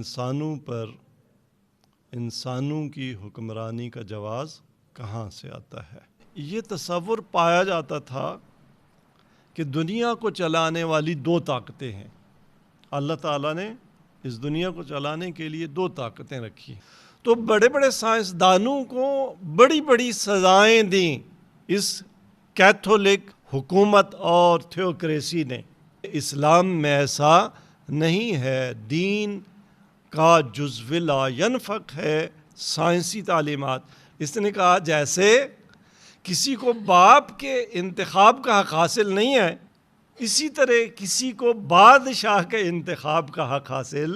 انسانوں پر انسانوں کی حکمرانی کا جواز کہاں سے آتا ہے؟ یہ تصور پایا جاتا تھا کہ دنیا کو چلانے والی دو طاقتیں ہیں۔ اللہ تعالیٰ نے اس دنیا کو چلانے کے لیے دو طاقتیں رکھی ہیں، تو بڑے بڑے سائنسدانوں کو بڑی بڑی سزائیں دیں اس کیتھولک حکومت اور تھیوکریسی نے۔ اسلام میں ایسا نہیں ہے، دین کا جزو لا ینفق ہے سائنسی تعلیمات۔ اس نے کہا جیسے کسی کو باپ کے انتخاب کا حق حاصل نہیں ہے، اسی طرح کسی کو بادشاہ کے انتخاب کا حق حاصل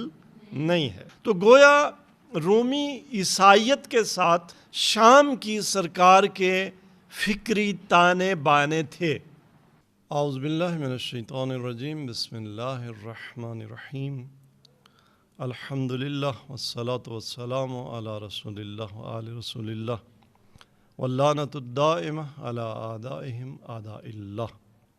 نہیں ہے۔ تو گویا رومی عیسائیت کے ساتھ شام کی سرکار کے فکری تانے بانے تھے۔ اعوذ باللہ من الشیطان الرجیم، بسم اللہ الرحمن الرحیم، الحمدللہ والصلاة والسلام علی رسول اللہ وآل رسول اللہ واللعنۃ الدائمہ علی اعدائہم اعداء اللہ۔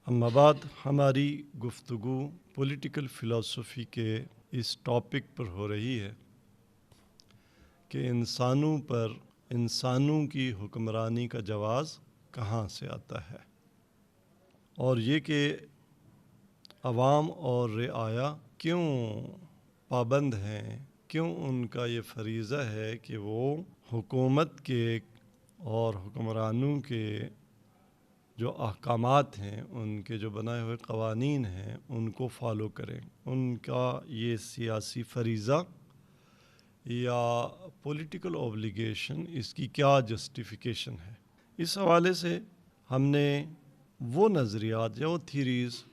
اما بعد، ہماری گفتگو پولیٹیکل فلسفی کے اس ٹاپک پر ہو رہی ہے کہ انسانوں پر انسانوں کی حکمرانی کا جواز کہاں سے آتا ہے، اور یہ کہ عوام اور رعایا کیوں پابند ہیں، کیوں ان کا یہ فریضہ ہے کہ وہ حکومت کے اور حکمرانوں کے جو احکامات ہیں، ان کے جو بنائے ہوئے قوانین ہیں، ان کو فالو کریں۔ ان کا یہ سیاسی فریضہ یا پولیٹیکل اوبلیگیشن، اس کی کیا جسٹیفیکیشن ہے؟ اس حوالے سے ہم نے وہ نظریات یا وہ تھیریز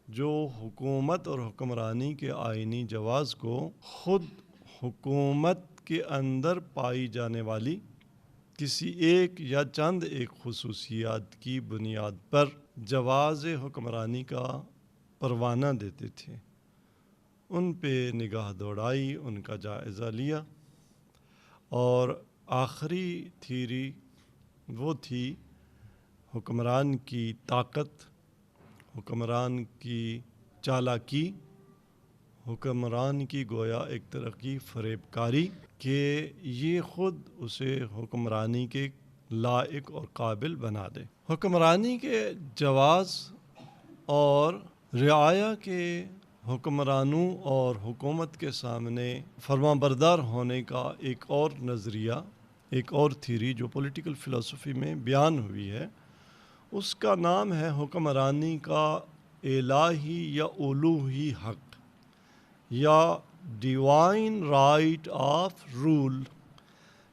جو حکومت اور حکمرانی کے آئینی جواز کو خود حکومت کے اندر پائی جانے والی کسی ایک یا چند ایک خصوصیات کی بنیاد پر جواز حکمرانی کا پروانہ دیتے تھے، ان پہ نگاہ دوڑائی، ان کا جائزہ لیا، اور آخری تھیری وہ تھی حکمران کی طاقت، حکمران کی چالاکی، حکمران کی گویا ایک طرح کی فریب کاری کہ یہ خود اسے حکمرانی کے لائق اور قابل بنا دے۔ حکمرانی کے جواز اور رعایا کے حکمرانوں اور حکومت کے سامنے فرمانبردار ہونے کا ایک اور نظریہ، ایک اور تھیری جو پولیٹیکل فلسفی میں بیان ہوئی ہے، اس کا نام ہے حکمرانی کا الہی یا الوہی حق یا ڈیوائن رائٹ آف رول۔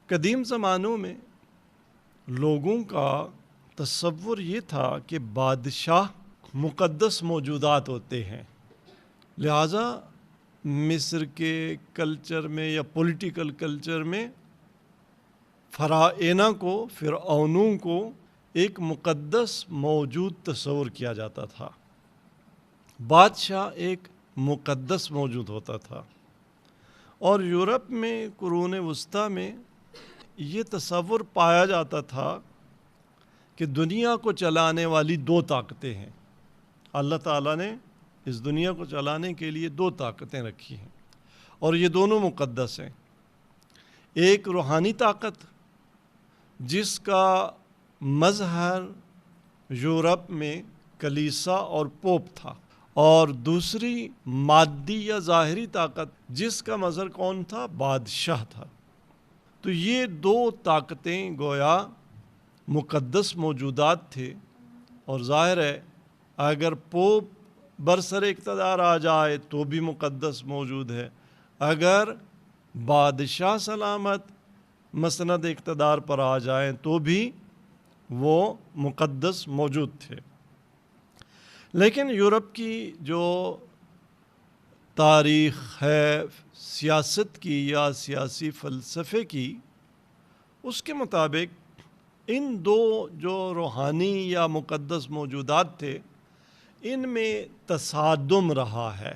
قدیم زمانوں میں لوگوں کا تصور یہ تھا کہ بادشاہ مقدس موجودات ہوتے ہیں، لہٰذا مصر کے کلچر میں یا پولیٹیکل کلچر میں فرعونہ کو، فرعونوں کو ایک مقدس موجود تصور کیا جاتا تھا۔ بادشاہ ایک مقدس موجود ہوتا تھا، اور یورپ میں قرون وسطیٰ میں یہ تصور پایا جاتا تھا کہ دنیا کو چلانے والی دو طاقتیں ہیں۔ اللہ تعالیٰ نے اس دنیا کو چلانے کے لیے دو طاقتیں رکھی ہیں، اور یہ دونوں مقدس ہیں۔ ایک روحانی طاقت جس کا مظہر یورپ میں کلیسا اور پوپ تھا، اور دوسری مادی یا ظاہری طاقت جس کا مظہر کون تھا؟ بادشاہ تھا۔ تو یہ دو طاقتیں گویا مقدس موجودات تھے، اور ظاہر ہے اگر پوپ برسر اقتدار آ جائے تو بھی مقدس موجود ہے، اگر بادشاہ سلامت مسند اقتدار پر آ جائیں تو بھی وہ مقدس موجود تھے۔ لیکن یورپ کی جو تاریخ ہے سیاست کی یا سیاسی فلسفے کی، اس کے مطابق ان دو جو روحانی یا مقدس موجودات تھے، ان میں تصادم رہا ہے،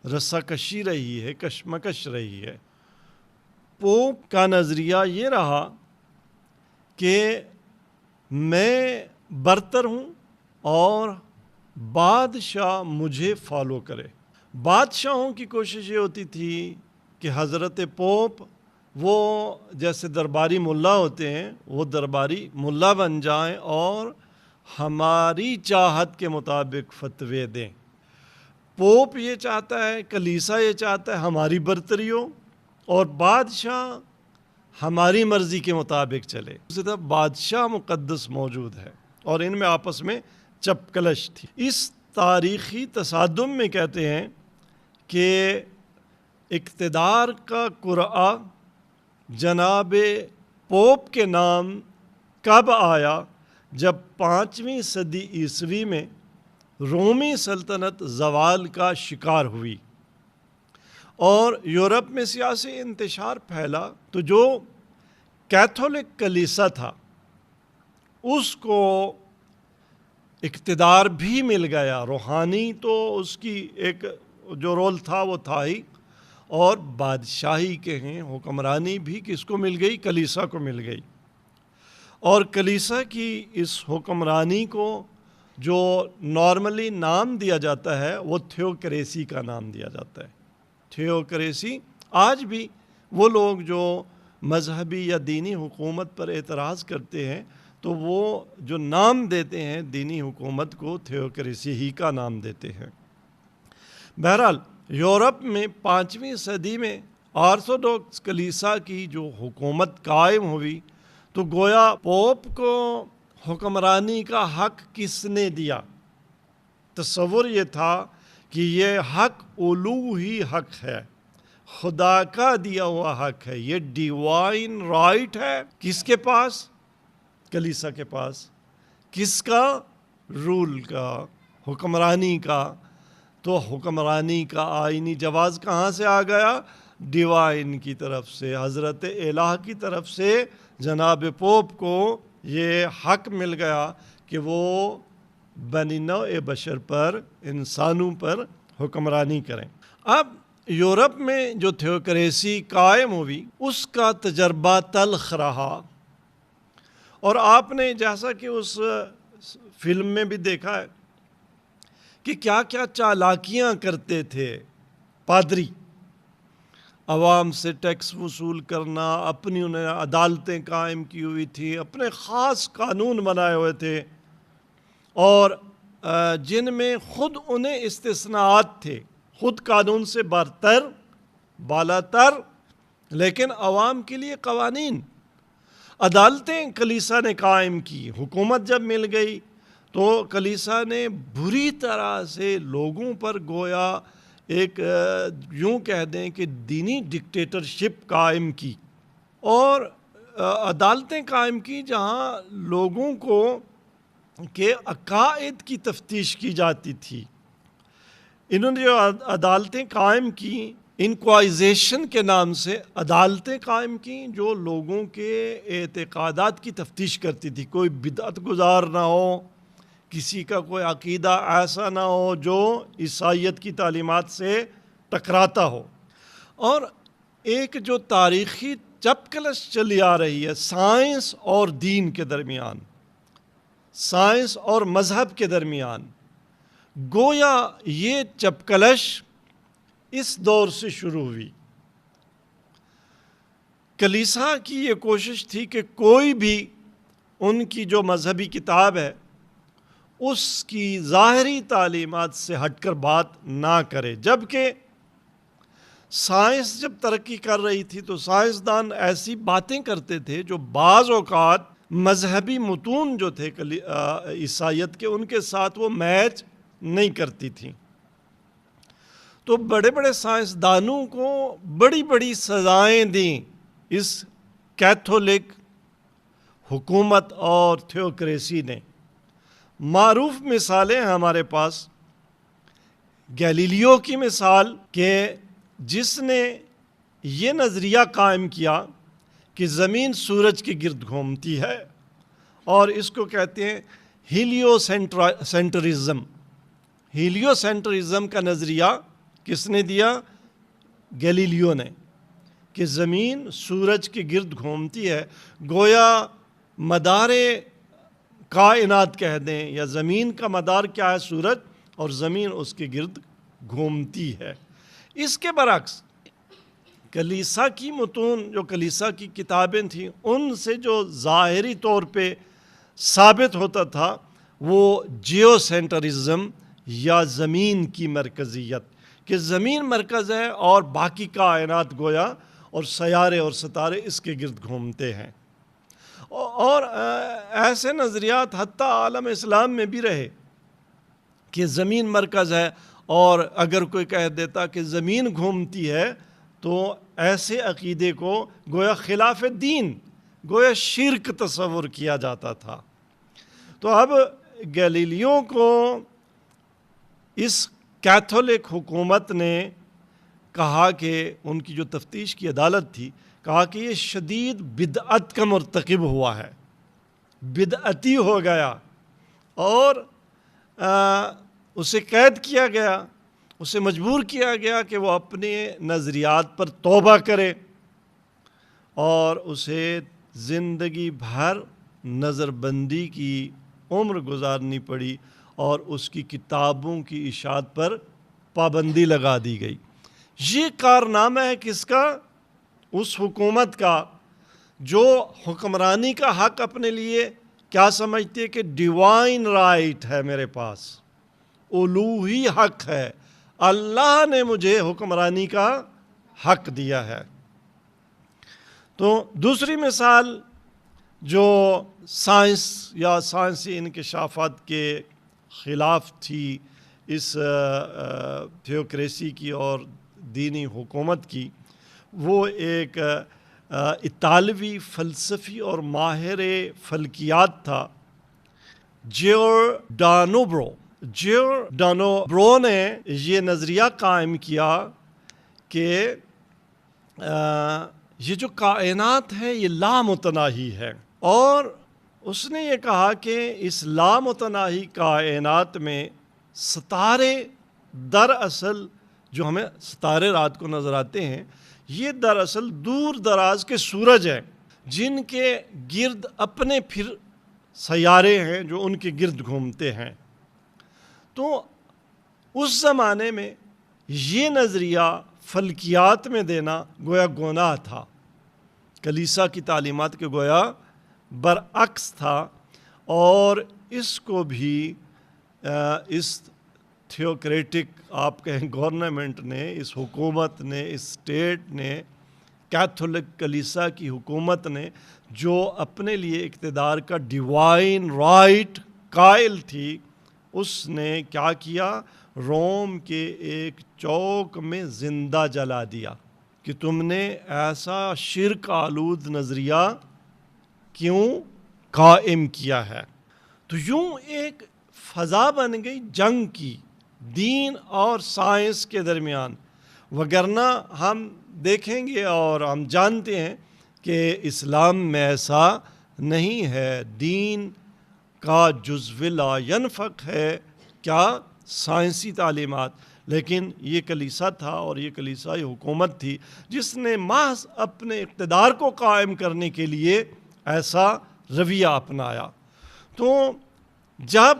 رساکشی رہی ہے، کشمکش رہی ہے۔ پوپ کا نظریہ یہ رہا کہ میں برتر ہوں اور بادشاہ مجھے فالو کرے، بادشاہوں کی کوشش یہ ہوتی تھی کہ حضرت پوپ وہ جیسے درباری ملا ہوتے ہیں وہ درباری ملا بن جائیں اور ہماری چاہت کے مطابق فتوے دیں۔ پوپ یہ چاہتا ہے، کلیسا یہ چاہتا ہے ہماری برتری ہو اور بادشاہ ہماری مرضی کے مطابق چلے۔ اسی طرح بادشاہ مقدس موجود ہے اور ان میں آپس میں چپکلش تھی۔ اس تاریخی تصادم میں کہتے ہیں کہ اقتدار کا قرعہ جناب پوپ کے نام کب آیا؟ جب 5ویں صدی عیسوی میں رومی سلطنت زوال کا شکار ہوئی اور یورپ میں سیاسی انتشار پھیلا، تو جو کیتھولک کلیسا تھا اس کو اقتدار بھی مل گیا، روحانی تو اس کی ایک جو رول تھا وہ تھا ہی، اور بادشاہی کے ہیں حکمرانی بھی کس کو مل گئی؟ کلیسا کو مل گئی۔ اور کلیسا کی اس حکمرانی کو جو نارملی نام دیا جاتا ہے وہ تھیوکریسی کا نام دیا جاتا ہے۔ تھیوکریسی آج بھی وہ لوگ جو مذہبی یا دینی حکومت پر اعتراض کرتے ہیں تو وہ جو نام دیتے ہیں دینی حکومت کو تھیوکریسی ہی کا نام دیتے ہیں۔ بہرحال یورپ میں 5ویں صدی میں آرتھوڈوکس کلیسا کی جو حکومت قائم ہوئی تو گویا پوپ کو حکمرانی کا حق کس نے دیا؟ تصور یہ تھا کہ یہ حق الوہی حق ہے، خدا کا دیا ہوا حق ہے، یہ ڈیوائن رائٹ ہے۔ کس کے پاس؟ کلیسا کے پاس۔ کس کا؟ رول کا، حکمرانی کا۔ تو حکمرانی کا آئینی جواز کہاں سے آ گیا؟ ڈیوائن کی طرف سے، حضرت الہ کی طرف سے جناب پوپ کو یہ حق مل گیا کہ وہ بنی نوع بشر پر، انسانوں پر حکمرانی کریں۔ اب یورپ میں جو تھیوکریسی قائم ہوئی اس کا تجربہ تلخ رہا، اور آپ نے جیسا کہ اس فلم میں بھی دیکھا ہے کہ کیا کیا چالاکیاں کرتے تھے پادری، عوام سے ٹیکس وصول کرنا، اپنی انہیں عدالتیں قائم کی ہوئی تھی، اپنے خاص قانون بنائے ہوئے تھے، اور جن میں خود انہیں استثناءات تھے، خود قانون سے برتر، بالاتر، لیکن عوام کے لیے قوانین۔ عدالتیں کلیسا نے قائم کی، حکومت جب مل گئی تو کلیسا نے بری طرح سے لوگوں پر گویا ایک یوں کہہ دیں کہ دینی ڈکٹیٹرشپ قائم کی، اور عدالتیں قائم کی جہاں لوگوں کو کے عقائد کی تفتیش کی جاتی تھی۔ انہوں نے جو عدالتیں قائم کی، انکوائزیشن کے نام سے عدالتیں قائم کی جو لوگوں کے اعتقادات کی تفتیش کرتی تھی، کوئی بدعت گزار نہ ہو، کسی کا کوئی عقیدہ ایسا نہ ہو جو عیسائیت کی تعلیمات سے ٹکراتا ہو۔ اور ایک جو تاریخی چپکلش چلی آ رہی ہے سائنس اور دین کے درمیان، سائنس اور مذہب کے درمیان، گویا یہ چپکلش اس دور سے شروع ہوئی۔ کلیسا کی یہ کوشش تھی کہ کوئی بھی ان کی جو مذہبی کتاب ہے اس کی ظاہری تعلیمات سے ہٹ کر بات نہ کرے، جبکہ سائنس جب ترقی کر رہی تھی تو سائنسدان ایسی باتیں کرتے تھے جو بعض اوقات مذہبی متون جو تھے عیسائیت کے، ان کے ساتھ وہ میچ نہیں کرتی تھیں۔ تو بڑے بڑے سائنسدانوں کو بڑی بڑی سزائیں دیں اس کیتھولک حکومت اور تھیوکریسی نے۔ معروف مثالیں ہمارے پاس، گیلیلیو کی مثال کہ جس نے یہ نظریہ قائم کیا کہ زمین سورج کے گرد گھومتی ہے، اور اس کو کہتے ہیں ہیلیو سینٹرزم۔ ہیلیو سینٹرزم کا نظریہ کس نے دیا؟ گیلیلیو نے، کہ زمین سورج کے گرد گھومتی ہے، گویا مدار کائنات کہہ دیں، یا زمین کا مدار کیا ہے؟ سورج، اور زمین اس کے گرد گھومتی ہے۔ اس کے برعکس کلیسا کی متون، جو کلیسا کی کتابیں تھیں، ان سے جو ظاہری طور پہ ثابت ہوتا تھا وہ جیو سینٹرزم یا زمین کی مرکزیت، کہ زمین مرکز ہے اور باقی کائنات گویا اور سیارے اور ستارے اس کے گرد گھومتے ہیں۔ اور ایسے نظریات حتیٰ عالم اسلام میں بھی رہے کہ زمین مرکز ہے، اور اگر کوئی کہہ دیتا کہ زمین گھومتی ہے تو ایسے عقیدے کو گویا خلاف دین، گویا شرک تصور کیا جاتا تھا۔ تو اب گیلیلیو کو اس کیتھولک حکومت نے کہا کہ ان کی جو تفتیش کی عدالت تھی، کہا کہ یہ شدید بدعت کا مرتکب ہوا ہے، بدعتی ہو گیا، اور اسے قید کیا گیا، اسے مجبور کیا گیا کہ وہ اپنے نظریات پر توبہ کرے، اور اسے زندگی بھر نظر بندی کی عمر گزارنی پڑی، اور اس کی کتابوں کی اشاعت پر پابندی لگا دی گئی۔ یہ کارنامہ ہے کس کا؟ اس حکومت کا جو حکمرانی کا حق اپنے لیے کیا سمجھتی ہے کہ ڈیوائن رائٹ ہے، میرے پاس الوہی حق ہے، اللہ نے مجھے حکمرانی کا حق دیا ہے۔ تو دوسری مثال جو سائنس یا سائنسی انکشافات کے خلاف تھی، اس تھیوکریسی کی اور دینی حکومت کی، وہ ایک اطالوی فلسفی اور ماہر فلکیات تھا، جیوردانو نے یہ نظریہ قائم کیا کہ یہ جو کائنات ہے یہ لامتناہی ہے، اور اس نے یہ کہا کہ اس لامتناہی کائنات میں ستارے دراصل، جو ہمیں ستارے رات کو نظر آتے ہیں، یہ دراصل دور دراز کے سورج ہیں جن کے گرد اپنے پھر سیارے ہیں جو ان کے گرد گھومتے ہیں۔ تو اس زمانے میں یہ نظریہ فلکیات میں دینا گویا گناہ تھا، کلیسا کی تعلیمات کے گویا برعکس تھا، اور اس کو بھی اس تھیوکریٹک آپ کہیں گورنمنٹ نے، اس حکومت نے، اس اسٹیٹ نے، کیتھولک کلیسا کی حکومت نے، جو اپنے لیے اقتدار کا ڈیوائن رائٹ قائل تھی، اس نے کیا کیا؟ روم کے ایک چوک میں زندہ جلا دیا کہ تم نے ایسا شرک آلود نظریہ کیوں قائم کیا ہے۔ تو یوں ایک فضا بن گئی جنگ کی دین اور سائنس کے درمیان، وگرنہ ہم دیکھیں گے اور ہم جانتے ہیں کہ اسلام میں ایسا نہیں ہے، دین کا جزو لا ینفق ہے کیا؟ سائنسی تعلیمات، لیکن یہ کلیسا تھا اور یہ کلیسائی حکومت تھی جس نے محض اپنے اقتدار کو قائم کرنے کے لیے ایسا رویہ اپنایا۔ تو جب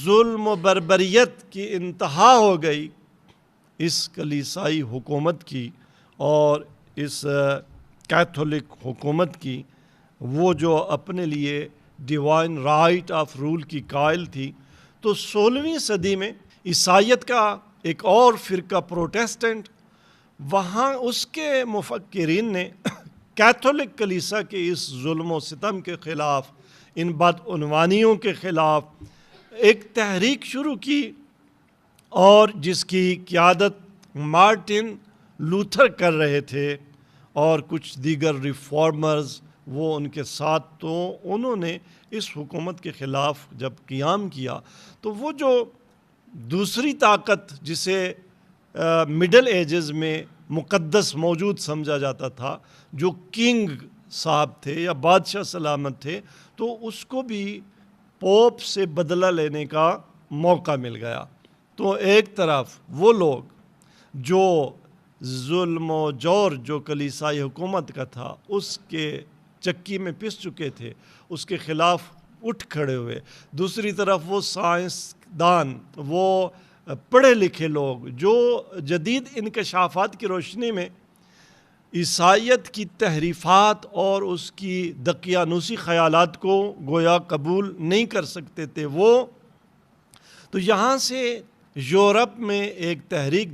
ظلم و بربریت کی انتہا ہو گئی اس کلیسائی حکومت کی اور اس کیتھولک حکومت کی، وہ جو اپنے لیے ڈیوائن رائٹ آف رول کی قائل تھی، تو 16ویں صدی میں عیسائیت کا ایک اور فرقہ پروٹیسٹنٹ، وہاں اس کے مفکرین نے کیتھولک کلیسا کے اس ظلم و ستم کے خلاف، ان بدعنوانیوں کے خلاف ایک تحریک شروع کی، اور جس کی قیادت مارٹن لوتھر کر رہے تھے اور کچھ دیگر ریفارمرز وہ ان کے ساتھ۔ تو انہوں نے اس حکومت کے خلاف جب قیام کیا تو وہ جو دوسری طاقت جسے مڈل ایجز میں مقدس موجود سمجھا جاتا تھا، جو کنگ صاحب تھے یا بادشاہ سلامت تھے، تو اس کو بھی پوپ سے بدلہ لینے کا موقع مل گیا۔ تو ایک طرف وہ لوگ جو ظلم و جور جو کلیسائی حکومت کا تھا اس کے چکی میں پس چکے تھے، اس کے خلاف اٹھ کھڑے ہوئے، دوسری طرف وہ سائنس دان، وہ پڑھے لکھے لوگ جو جدید انکشافات کی روشنی میں عیسائیت کی تحریفات اور اس کی دقیانوسی خیالات کو گویا قبول نہیں کر سکتے تھے وہ، تو یہاں سے یورپ میں ایک تحریک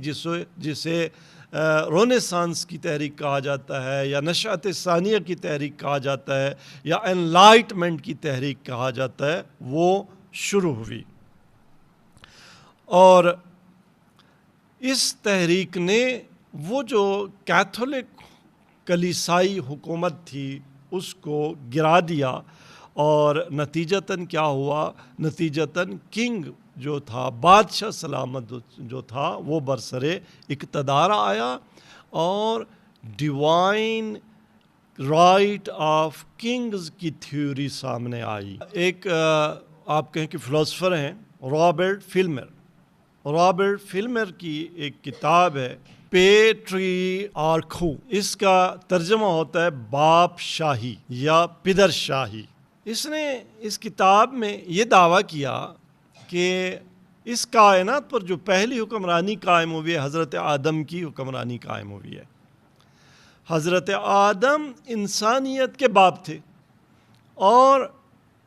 جسے رونیسانس کی تحریک کہا جاتا ہے یا نشأت ثانیہ کی تحریک کہا جاتا ہے یا انلائٹمنٹ کی تحریک کہا جاتا ہے، وہ شروع ہوئی۔ اور اس تحریک نے وہ جو کیتھولک کلیسائی حکومت تھی اس کو گرا دیا، اور نتیجتاً کیا ہوا؟ نتیجتاً کنگ جو تھا، بادشاہ سلامت جو تھا، وہ برسرے اقتدار آیا اور ڈیوائن رائٹ آف کنگز کی تھیوری سامنے آئی۔ ایک آپ کہیں کہ فلسفر ہیں رابرٹ فلمر کی ایک کتاب ہے پیٹری آرکھو، اس کا ترجمہ ہوتا ہے باپ شاہی یا پدر شاہی۔ اس نے اس کتاب میں یہ دعویٰ کیا کہ اس کائنات پر جو پہلی حکمرانی قائم ہوئی ہے حضرت آدم کی حکمرانی قائم ہوئی ہے۔ حضرت آدم انسانیت کے باپ تھے اور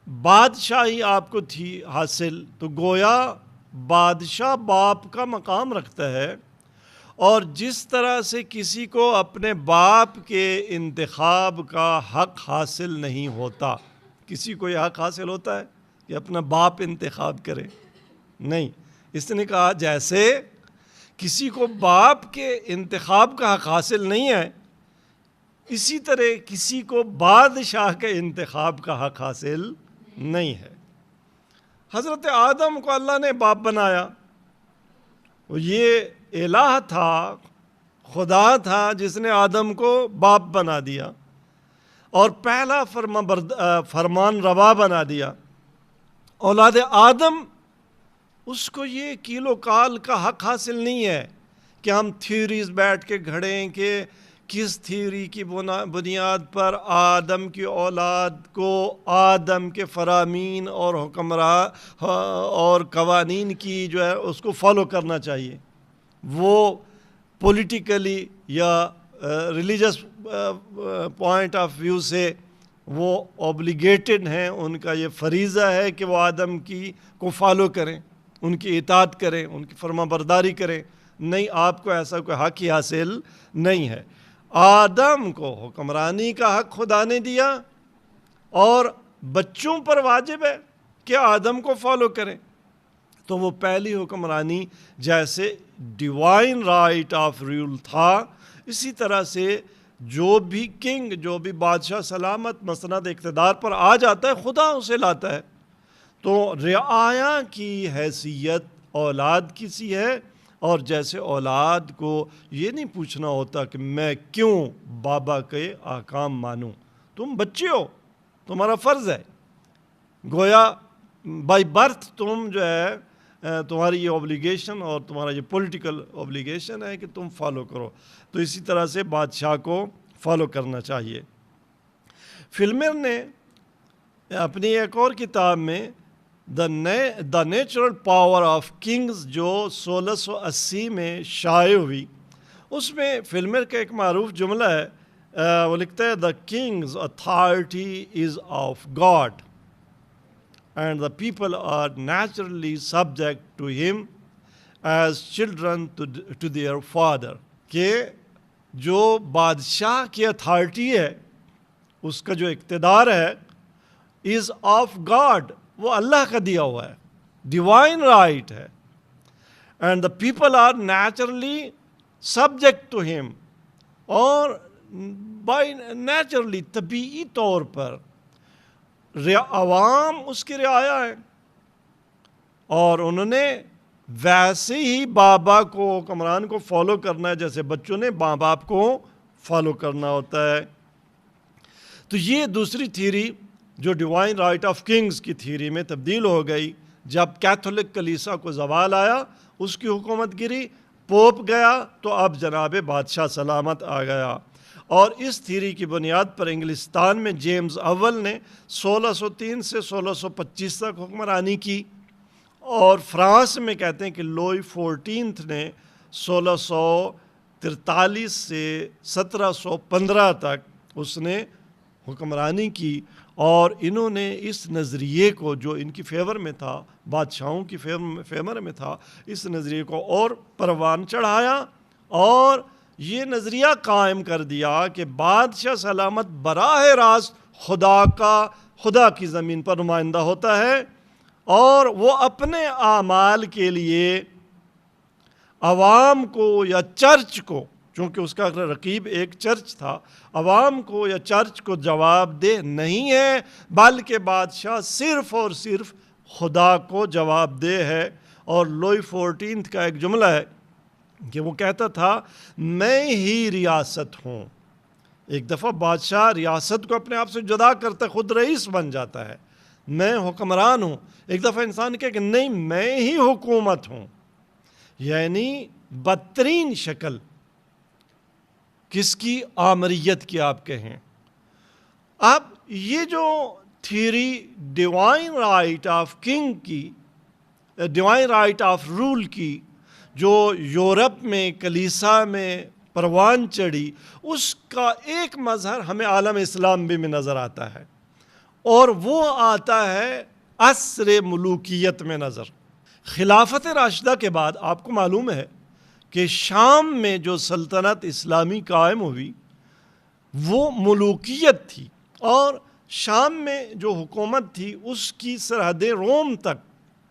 بادشاہی آپ کو تھی حاصل، تو گویا بادشاہ باپ کا مقام رکھتا ہے، اور جس طرح سے کسی کو اپنے باپ کے انتخاب کا حق حاصل نہیں ہوتا، کسی کو یہ حق حاصل ہوتا ہے کہ اپنا باپ انتخاب کرے؟ نہیں۔ اس نے کہا جیسے کسی کو باپ کے انتخاب کا حق حاصل نہیں ہے، اسی طرح کسی کو بادشاہ کے انتخاب کا حق حاصل نہیں ہے۔ حضرت آدم کو اللہ نے باپ بنایا، یہ الہ تھا، خدا تھا جس نے آدم کو باپ بنا دیا اور پہلا فرمان روا بنا دیا۔ اولاد آدم اس کو یہ کیلو کال کا حق حاصل نہیں ہے کہ ہم تھیوریز بیٹھ کے گھڑیں کہ کس تھیوری کی بنیاد پر آدم کی اولاد کو آدم کے فرامین اور حکمراں اور قوانین کی جو ہے اس کو فالو کرنا چاہیے۔ وہ پولیٹیکلی یا ریلیجس پوائنٹ آف ویو سے وہ اوبلیگیٹڈ ہیں، ان کا یہ فریضہ ہے کہ وہ آدم کی کو فالو کریں، ان کی اطاعت کریں، ان کی فرما برداری کریں۔ نہیں، آپ کو ایسا کوئی حق ہی حاصل نہیں ہے۔ آدم کو حکمرانی کا حق خدا نے دیا اور بچوں پر واجب ہے کہ آدم کو فالو کریں۔ تو وہ پہلی حکمرانی جیسے ڈیوائن رائٹ آف رول تھا، اسی طرح سے جو بھی کنگ، جو بھی بادشاہ سلامت مسند اقتدار پر آ جاتا ہے، خدا اسے لاتا ہے۔ تو رعایا کی حیثیت اولاد کی سی ہے، اور جیسے اولاد کو یہ نہیں پوچھنا ہوتا کہ میں کیوں بابا کے احکام مانوں، تم بچے ہو، تمہارا فرض ہے، گویا بائی برتھ تم جو ہے تمہاری یہ اوبلیگیشن اور تمہارا یہ پولیٹیکل اوبلیگیشن ہے کہ تم فالو کرو۔ تو اسی طرح سے بادشاہ کو فالو کرنا چاہیے۔ فلمر نے اپنی ایک اور کتاب میں the natural power of kings جو 1680 میں شائع ہوئی، اس میں فلمر کا ایک معروف جملہ ہے، وہ لکھتا ہے the king's authority is of God and the people are naturally subject to him as children to their father، کہ جو بادشاہ کی اتھارٹی ہے، اس کا جو اقتدار ہے، is of God، وہ اللہ کا دیا ہوا ہے، ڈیوائن رائٹ ہے، and the people are naturally subject to him، اور by naturally طبیعی طور پر عوام اس کی رعایا ہے، اور انہوں نے ویسے ہی بابا کو، حکمران کو فالو کرنا ہے جیسے بچوں نے ماں باپ کو فالو کرنا ہوتا ہے۔ تو یہ دوسری تھیوری جو ڈیوائن رائٹ آف کنگز کی تھیوری میں تبدیل ہو گئی جب کیتھولک کلیسا کو زوال آیا، اس کی حکومت گری، پوپ گیا، تو اب جناب بادشاہ سلامت آ گیا۔ اور اس تھیوری کی بنیاد پر انگلستان میں جیمز اول نے 1603 سے 1625 تک حکمرانی کی، اور فرانس میں کہتے ہیں کہ لوئی 14 نے 1643 سے 1715 تک اس نے حکمرانی کی، اور انہوں نے اس نظریے کو جو ان کی فیور میں تھا، بادشاہوں کی فیور میں تھا، اس نظریے کو اور پروان چڑھایا، اور یہ نظریہ قائم کر دیا کہ بادشاہ سلامت براہ راست خدا کی زمین پر نمائندہ ہوتا ہے، اور وہ اپنے اعمال کے لیے عوام کو یا چرچ کو، چونکہ اس کا رقیب ایک چرچ تھا، عوام کو یا چرچ کو جواب دہ نہیں ہے، بلکہ بادشاہ صرف اور صرف خدا کو جواب دہ ہے۔ اور لوئی 14 کا ایک جملہ ہے کہ وہ کہتا تھا میں ہی ریاست ہوں۔ ایک دفعہ بادشاہ ریاست کو اپنے آپ سے جدا کرتا ہے، خود رئیس بن جاتا ہے، میں حکمران ہوں۔ ایک دفعہ انسان کہے کہ نہیں، میں ہی حکومت ہوں، یعنی بدترین شکل کس کی؟ آمریت کی آپ کہیں۔ اب یہ جو theory divine right of king کی، ڈیوائن رائٹ آف رول کی، جو یورپ میں کلیسا میں پروان چڑھی، اس کا ایک مظہر ہمیں عالم اسلام بھی میں نظر آتا ہے، اور وہ آتا ہے عصر ملوکیت میں نظر۔ خلافت راشدہ کے بعد آپ کو معلوم ہے کہ شام میں جو سلطنت اسلامی قائم ہوئی وہ ملوکیت تھی، اور شام میں جو حکومت تھی اس کی سرحدیں روم تک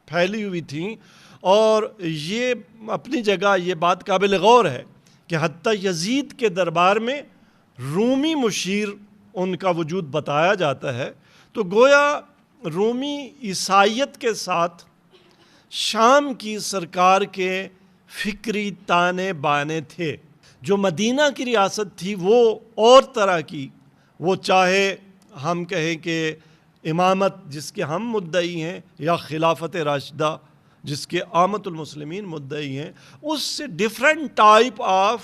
پھیلی ہوئی تھیں، اور یہ اپنی جگہ یہ بات قابل غور ہے کہ حتیٰ یزید کے دربار میں رومی مشیر ان کا وجود بتایا جاتا ہے، تو گویا رومی عیسائیت کے ساتھ شام کی سرکار کے فکری تانے بانے تھے۔ جو مدینہ کی ریاست تھی وہ اور طرح کی، وہ چاہے ہم کہیں کہ امامت جس کے ہم مدعی ہیں، یا خلافت راشدہ جس کے عامت المسلمین مدعی ہیں، اس سے ڈیفرنٹ ٹائپ آف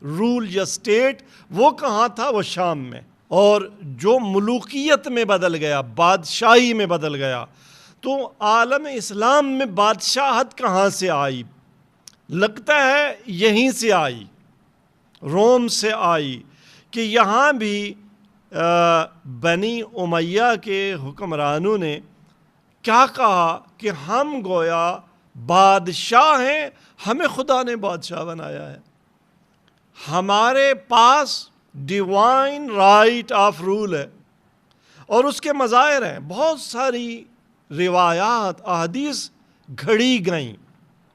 رول یا سٹیٹ وہ کہاں تھا؟ وہ شام میں۔ اور جو ملوکیت میں بدل گیا، بادشاہی میں بدل گیا، تو عالم اسلام میں بادشاہت کہاں سے آئی؟ لگتا ہے یہیں سے آئی، روم سے آئی، کہ یہاں بھی بنی امیہ کے حکمرانوں نے کیا کہا کہ ہم گویا بادشاہ ہیں، ہمیں خدا نے بادشاہ بنایا ہے، ہمارے پاس ڈیوائن رائٹ آف رول ہے، اور اس کے مظاہر ہیں۔ بہت ساری روایات، احادیث گھڑی گئیں،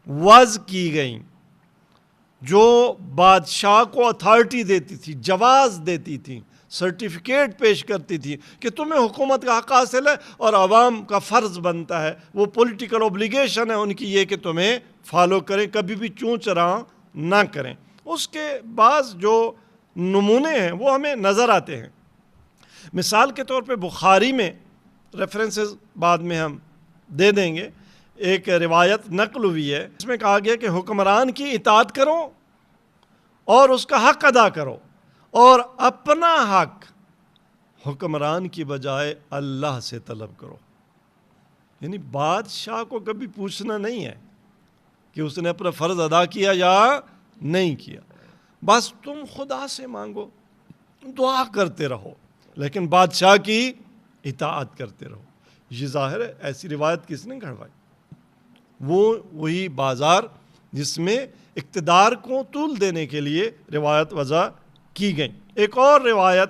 وضع کی گئیں، جو بادشاہ کو اتھارٹی دیتی تھی، جواز دیتی تھی، سرٹیفکیٹ پیش کرتی تھی کہ تمہیں حکومت کا حق حاصل ہے، اور عوام کا فرض بنتا ہے، وہ پولیٹیکل اوبلیگیشن ہے ان کی یہ کہ تمہیں فالو کریں، کبھی بھی چوں چراں نہ کریں۔ اس کے بعض جو نمونے ہیں وہ ہمیں نظر آتے ہیں۔ مثال کے طور پہ بخاری میں ریفرنسز بعد میں ہم دے دیں گے، ایک روایت نقل ہوئی ہے، اس میں کہا گیا کہ حکمران کی اطاعت کرو اور اس کا حق ادا کرو، اور اپنا حق حکمران کی بجائے اللہ سے طلب کرو۔ یعنی بادشاہ کو کبھی پوچھنا نہیں ہے کہ اس نے اپنا فرض ادا کیا یا نہیں کیا، بس تم خدا سے مانگو، دعا کرتے رہو، لیکن بادشاہ کی اطاعت کرتے رہو۔ یہ ظاہر ہے ایسی روایت کس نے گھڑوائی؟ وہی بازار جس میں اقتدار کو طول دینے کے لیے روایت وضع کی گئی۔ ایک اور روایت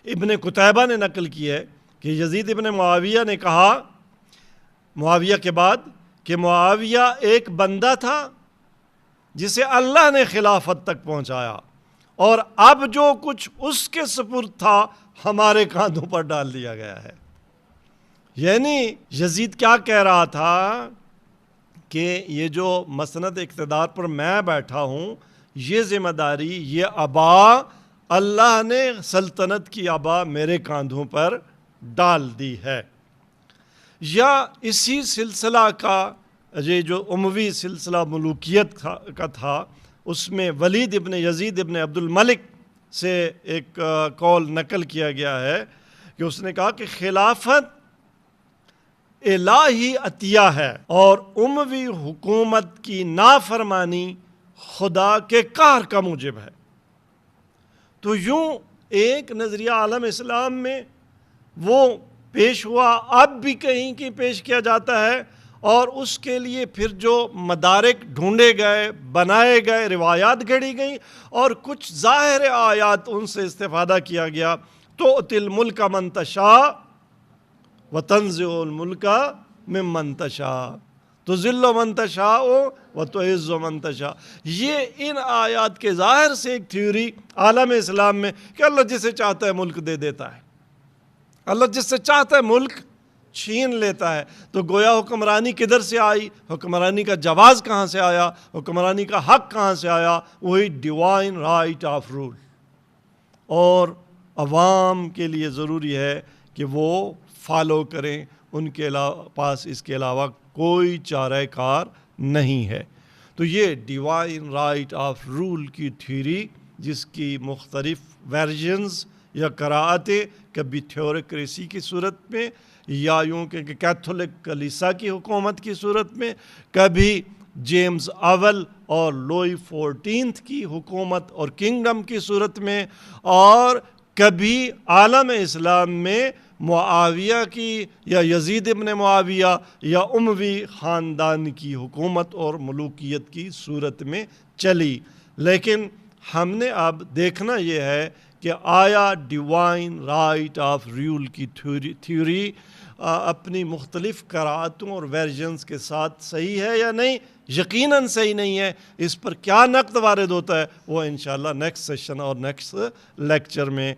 ابن قتیبہ نے نقل کی ہے کہ یزید ابن معاویہ نے کہا معاویہ کے بعد کہ معاویہ ایک بندہ تھا جسے اللہ نے خلافت تک پہنچایا، اور اب جو کچھ اس کے سپرد تھا ہمارے کاندھوں پر ڈال دیا گیا ہے۔ یعنی یزید کیا کہہ رہا تھا کہ یہ جو مسند اقتدار پر میں بیٹھا ہوں، یہ ذمہ داری، یہ ابا اللہ نے سلطنت کی ابا میرے کاندھوں پر ڈال دی ہے۔ یا اسی سلسلہ کا یہ جو اموی سلسلہ ملوکیت کا تھا، اس میں ولید ابن یزید ابن عبد الملک سے ایک قول نقل کیا گیا ہے کہ اس نے کہا کہ خلافت الہی عطیہ ہے اور اموی حکومت کی نافرمانی خدا کے قہر کا موجب ہے۔ تو یوں ایک نظریہ عالم اسلام میں وہ پیش ہوا، اب بھی کہیں کی پیش کیا جاتا ہے، اور اس کے لیے پھر جو مدارک ڈھونڈے گئے، بنائے گئے، روایات گھڑی گئیں اور کچھ ظاہر آیات ان سے استفادہ کیا گیا۔ تؤتی الملک من تشاء وتنزع الملک ممن تشاء تذل من تشاء وتعز من تشاء۔ یہ ان آیات کے ظاہر سے ایک تھیوری عالم اسلام میں کہ اللہ جسے چاہتا ہے ملک دے دیتا ہے، اللہ جس سے چاہتا ہے ملک چھین لیتا ہے۔ تو گویا حکمرانی کدھر سے آئی، حکمرانی کا جواز کہاں سے آیا، حکمرانی کا حق کہاں سے آیا؟ وہی ڈیوائن رائٹ آف رول۔ اور عوام کے لیے ضروری ہے کہ وہ فالو کریں، ان کے پاس اس کے علاوہ کوئی چارہ کار نہیں ہے۔ تو یہ ڈیوائن رائٹ آف رول کی تھیوری، جس کی مختلف ورژنز یا قراءتیں، کبھی تھیوریکریسی کی صورت میں، یا یوں کہ کیتھولک کلیسا کی حکومت کی صورت میں، کبھی جیمز اول اور لوئی 14 کی حکومت اور کنگڈم کی صورت میں، اور کبھی عالم اسلام میں معاویہ کی یا یزید ابن معاویہ یا اموی خاندان کی حکومت اور ملوکیت کی صورت میں چلی۔ لیکن ہم نے اب دیکھنا یہ ہے کہ آیا ڈیوائن رائٹ آف رول کی تھیوری اپنی مختلف قراءتوں اور ورژنز کے ساتھ صحیح ہے یا نہیں؟ یقیناً صحیح نہیں ہے۔ اس پر کیا نقد وارد ہوتا ہے وہ انشاءاللہ نیکسٹ سیشن اور نیکسٹ لیکچر میں